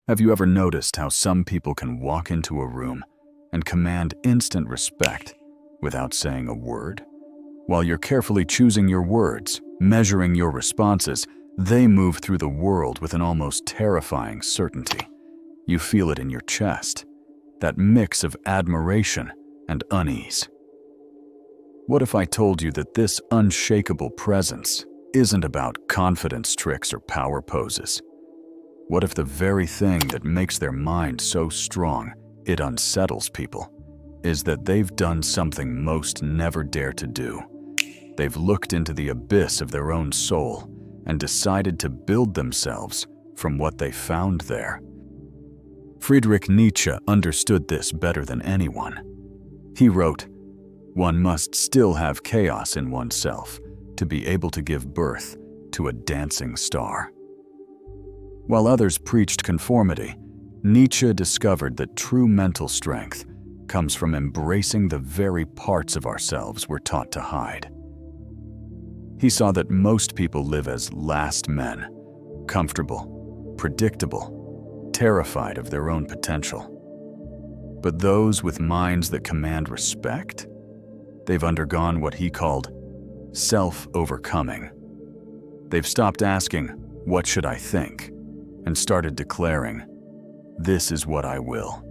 Have you ever noticed how some people can walk into a room and command instant respect without saying a word? While you're carefully choosing your words, measuring your responses, they move through the world with an almost terrifying certainty. You feel it in your chest, that mix of admiration and unease. What if I told you that this unshakable presence isn't about confidence tricks or power poses? What if the very thing that makes their mind so strong it unsettles people is that they've done something most never dare to do? They've looked into the abyss of their own soul and decided to build themselves from what they found there. Friedrich Nietzsche understood this better than anyone. He wrote, "One must still have chaos in oneself to be able to give birth to a dancing star." While others preached conformity, Nietzsche discovered that true mental strength comes from embracing the very parts of ourselves we're taught to hide. He saw that most people live as last men, comfortable, predictable, terrified of their own potential. But those with minds that command respect, they've undergone what he called self-overcoming. They've stopped asking, "What should I think?" and started declaring, "This is what I will."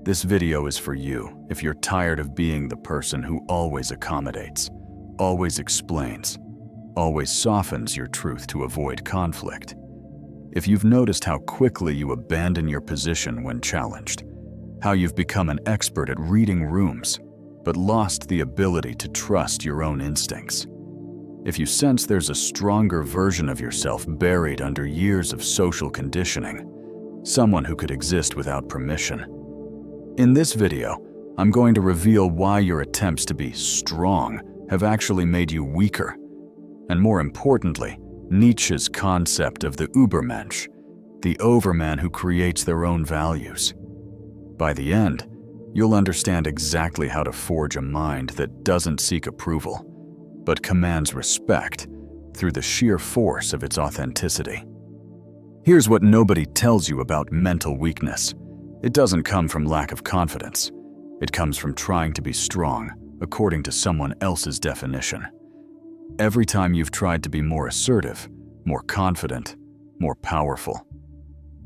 This video is for you if you're tired of being the person who always accommodates, always explains, always softens your truth to avoid conflict. If you've noticed how quickly you abandon your position when challenged, how you've become an expert at reading rooms, but lost the ability to trust your own instincts. If you sense there's a stronger version of yourself buried under years of social conditioning, someone who could exist without permission. In this video, I'm going to reveal why your attempts to be strong have actually made you weaker, and more importantly, Nietzsche's concept of the Übermensch, the overman who creates their own values. By the end, you'll understand exactly how to forge a mind that doesn't seek approval, but commands respect through the sheer force of its authenticity. Here's what nobody tells you about mental weakness. It doesn't come from lack of confidence. It comes from trying to be strong according to someone else's definition. Every time you've tried to be more assertive, more confident, more powerful,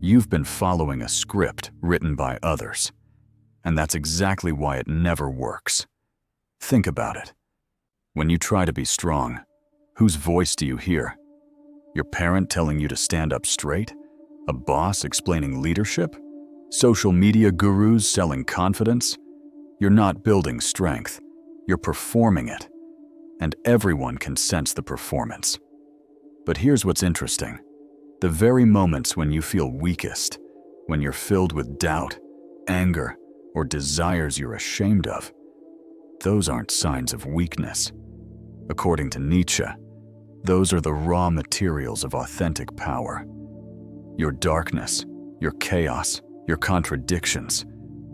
you've been following a script written by others. And that's exactly why it never works. Think about it. When you try to be strong, whose voice do you hear? Your parent telling you to stand up straight? A boss explaining leadership? Social media gurus selling confidence? You're not building strength. You're performing it. And everyone can sense the performance. But here's what's interesting. The very moments when you feel weakest, when you're filled with doubt, anger, or desires you're ashamed of, those aren't signs of weakness. According to Nietzsche, those are the raw materials of authentic power. Your darkness, your chaos, your contradictions,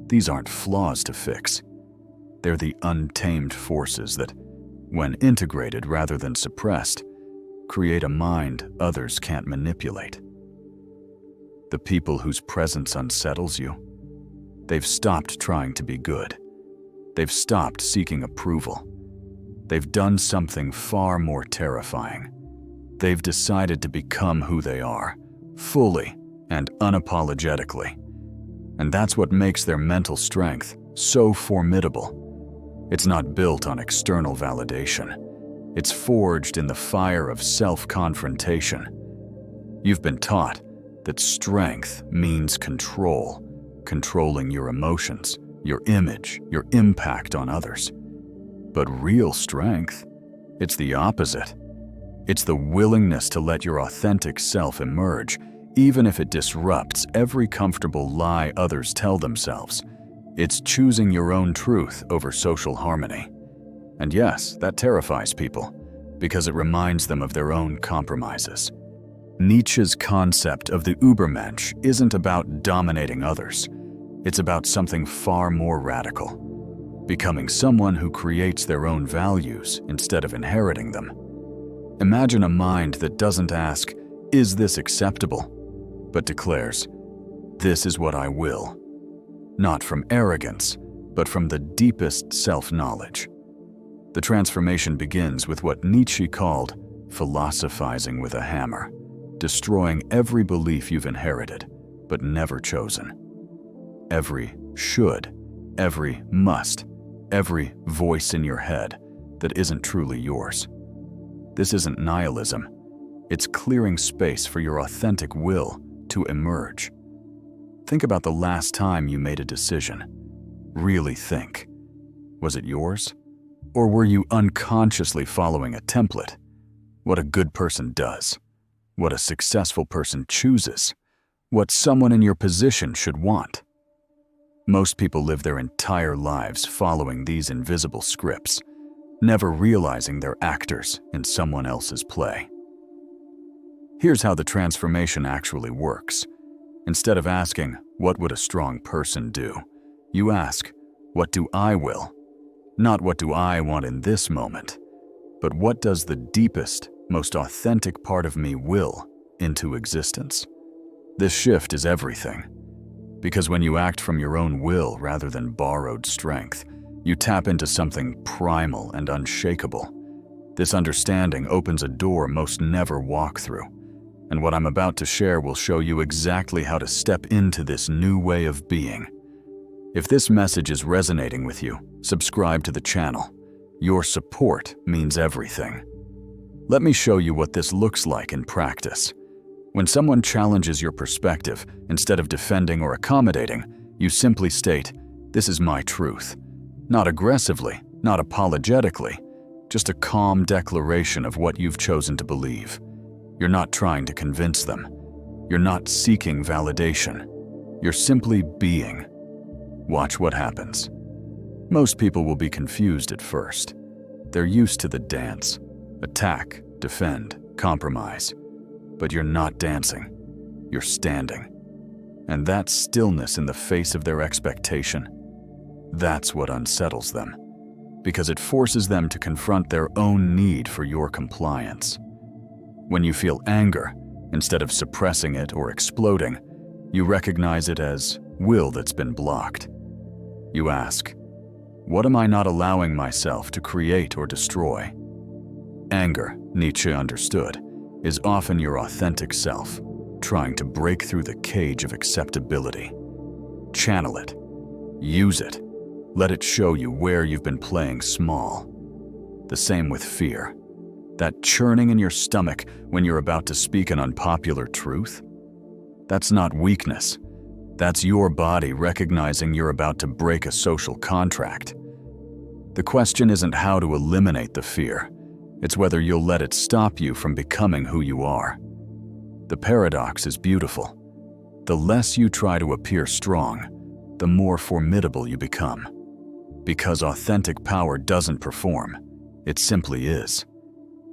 these aren't flaws to fix. They're the untamed forces that, when integrated rather than suppressed, create a mind others can't manipulate. The people whose presence unsettles you, they've stopped trying to be good. They've stopped seeking approval. They've done something far more terrifying. They've decided to become who they are, fully and unapologetically. And that's what makes their mental strength so formidable. It's not built on external validation. It's forged in the fire of self-confrontation. You've been taught that strength means control, controlling your emotions, your image, your impact on others. But real strength, it's the opposite. It's the willingness to let your authentic self emerge, even if it disrupts every comfortable lie others tell themselves. It's choosing your own truth over social harmony. And yes, that terrifies people, because it reminds them of their own compromises. Nietzsche's concept of the Übermensch isn't about dominating others. It's about something far more radical. Becoming someone who creates their own values instead of inheriting them. Imagine a mind that doesn't ask, "Is this acceptable?" but declares, This is what I will. Not from arrogance, but from the deepest self-knowledge. The transformation begins with what Nietzsche called philosophizing with a hammer, destroying every belief you've inherited, but never chosen. Every should, every must, every voice in your head that isn't truly yours. This isn't nihilism. It's clearing space for your authentic will to emerge. Think about the last time you made a decision. Really think. Was it yours? Or were you unconsciously following a template? What a good person does. What a successful person chooses. What someone in your position should want. Most people live their entire lives following these invisible scripts, never realizing they're actors in someone else's play. Here's how the transformation actually works. Instead of asking, "What would a strong person do?" you ask, "What do I will?" Not what do I want in this moment, but what does the deepest, most authentic part of me will into existence? This shift is everything. Because when you act from your own will rather than borrowed strength, you tap into something primal and unshakable. This understanding opens a door most never walk through. And what I'm about to share will show you exactly how to step into this new way of being. If this message is resonating with you, subscribe to the channel. Your support means everything. Let me show you what this looks like in practice. When someone challenges your perspective, instead of defending or accommodating, you simply state, "This is my truth." Not aggressively, not apologetically, just a calm declaration of what you've chosen to believe. You're not trying to convince them. You're not seeking validation. You're simply being. Watch what happens. Most people will be confused at first. They're used to the dance. Attack, defend, compromise. But you're not dancing. You're standing. And that stillness in the face of their expectation, that's what unsettles them. Because it forces them to confront their own need for your compliance. When you feel anger, instead of suppressing it or exploding, you recognize it as will that's been blocked. You ask, what am I not allowing myself to create or destroy? Anger, Nietzsche understood, is often your authentic self, trying to break through the cage of acceptability. Channel it. Use it. Let it show you where you've been playing small. The same with fear. That churning in your stomach when you're about to speak an unpopular truth? That's not weakness. That's your body recognizing you're about to break a social contract. The question isn't how to eliminate the fear. It's whether you'll let it stop you from becoming who you are. The paradox is beautiful. The less you try to appear strong, the more formidable you become. Because authentic power doesn't perform, it simply is.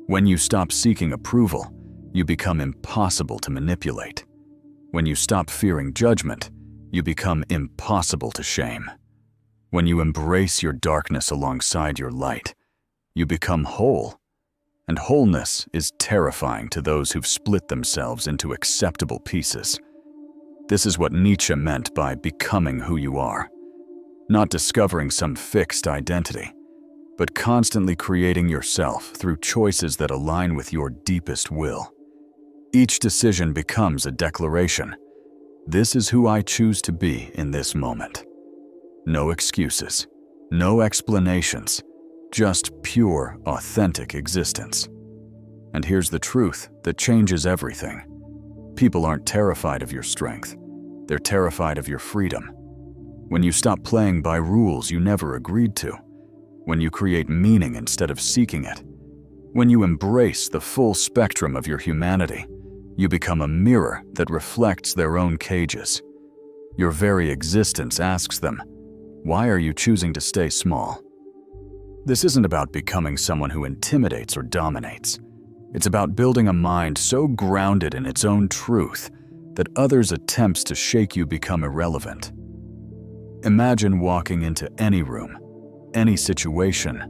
When you stop seeking approval, you become impossible to manipulate. When you stop fearing judgment, you become impossible to shame. When you embrace your darkness alongside your light, you become whole. And wholeness is terrifying to those who've split themselves into acceptable pieces. This is what Nietzsche meant by becoming who you are. Not discovering some fixed identity, but constantly creating yourself through choices that align with your deepest will. Each decision becomes a declaration. This is who I choose to be in this moment. No excuses, no explanations, just pure, authentic existence. And here's the truth that changes everything. People aren't terrified of your strength. They're terrified of your freedom. When you stop playing by rules you never agreed to, when you create meaning instead of seeking it, when you embrace the full spectrum of your humanity, you become a mirror that reflects their own cages. Your very existence asks them, why are you choosing to stay small? This isn't about becoming someone who intimidates or dominates. It's about building a mind so grounded in its own truth that others' attempts to shake you become irrelevant. Imagine walking into any room, any situation,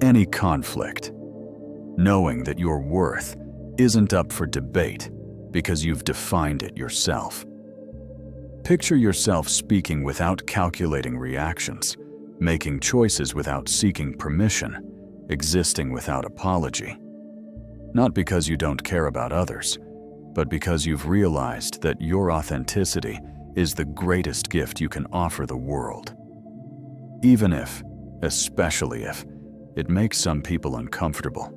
any conflict, knowing that your worth isn't up for debate because you've defined it yourself. Picture yourself speaking without calculating reactions, making choices without seeking permission, existing without apology. Not because you don't care about others, but because you've realized that your authenticity is the greatest gift you can offer the world. Even if, especially if, it makes some people uncomfortable.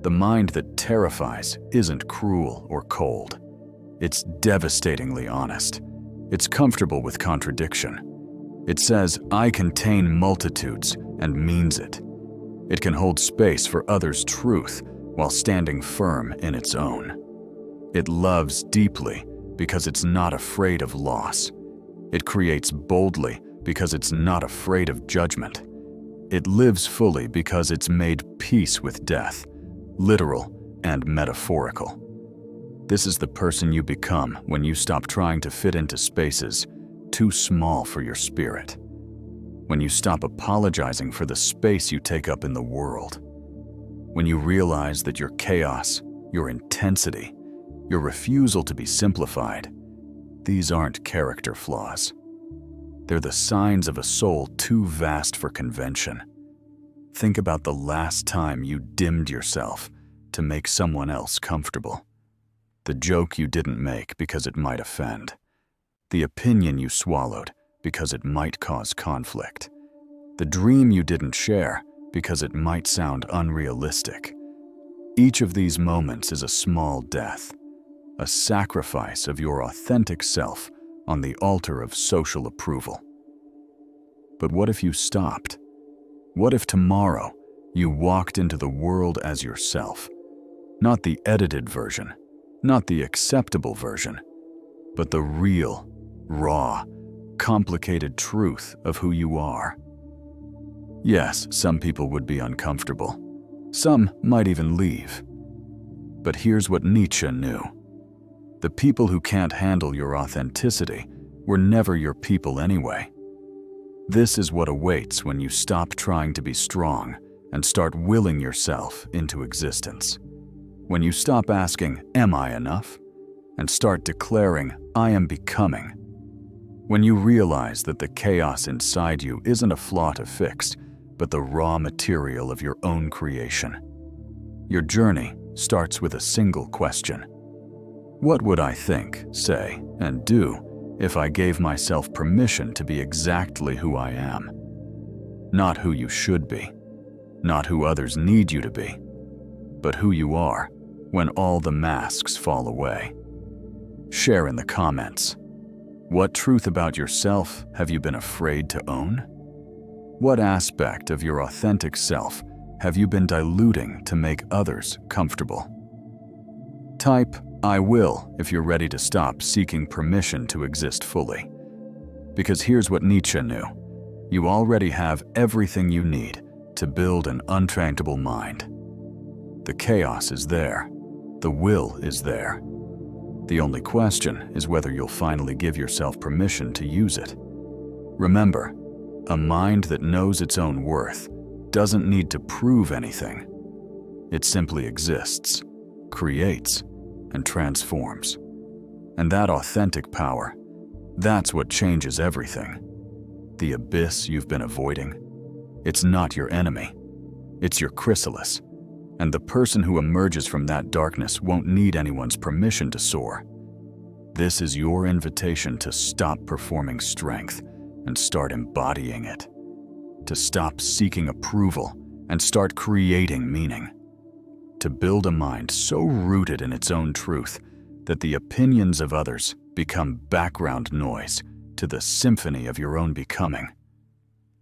The mind that terrifies isn't cruel or cold. It's devastatingly honest. It's comfortable with contradiction. It says, I contain multitudes, and means it. It can hold space for others' truth while standing firm in its own. It loves deeply because it's not afraid of loss. It creates boldly because it's not afraid of judgment. It lives fully because it's made peace with death, literal and metaphorical. This is the person you become when you stop trying to fit into spaces too small for your spirit. When you stop apologizing for the space you take up in the world. When you realize that your chaos, your intensity, your refusal to be simplified, these aren't character flaws. They're the signs of a soul too vast for convention. Think about the last time you dimmed yourself to make someone else comfortable. The joke you didn't make because it might offend. The opinion you swallowed because it might cause conflict. The dream you didn't share because it might sound unrealistic. Each of these moments is a small death, a sacrifice of your authentic self on the altar of social approval. But what if you stopped? What if tomorrow you walked into the world as yourself? Not the edited version, not the acceptable version, but the real, raw, complicated truth of who you are. Yes, some people would be uncomfortable. Some might even leave. But here's what Nietzsche knew. The people who can't handle your authenticity were never your people anyway. This is what awaits when you stop trying to be strong and start willing yourself into existence. When you stop asking, am I enough? And start declaring, I am becoming. When you realize that the chaos inside you isn't a flaw to fix, but the raw material of your own creation. Your journey starts with a single question. What would I think, say, and do if I gave myself permission to be exactly who I am? Not who you should be, not who others need you to be, but who you are when all the masks fall away. Share in the comments. What truth about yourself have you been afraid to own? What aspect of your authentic self have you been diluting to make others comfortable? Type, I will, if you're ready to stop seeking permission to exist fully. Because here's what Nietzsche knew. You already have everything you need to build an untrainable mind. The chaos is there. The will is there. The only question is whether you'll finally give yourself permission to use it. Remember, a mind that knows its own worth doesn't need to prove anything. It simply exists, creates, and transforms. And that authentic power, that's what changes everything. The abyss you've been avoiding, it's not your enemy. It's your chrysalis. And the person who emerges from that darkness won't need anyone's permission to soar. This is your invitation to stop performing strength and start embodying it. To stop seeking approval and start creating meaning. To build a mind so rooted in its own truth that the opinions of others become background noise to the symphony of your own becoming.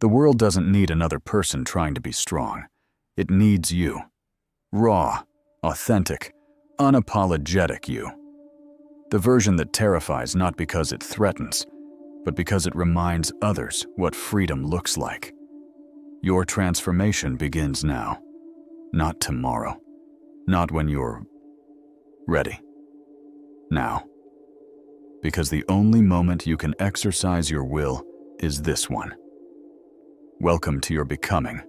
The world doesn't need another person trying to be strong. It needs you. Raw, authentic, unapologetic you. The version that terrifies not because it threatens, but because it reminds others what freedom looks like. Your transformation begins now, not tomorrow, not when you're ready. Now. Because the only moment you can exercise your will is this one. Welcome to your becoming.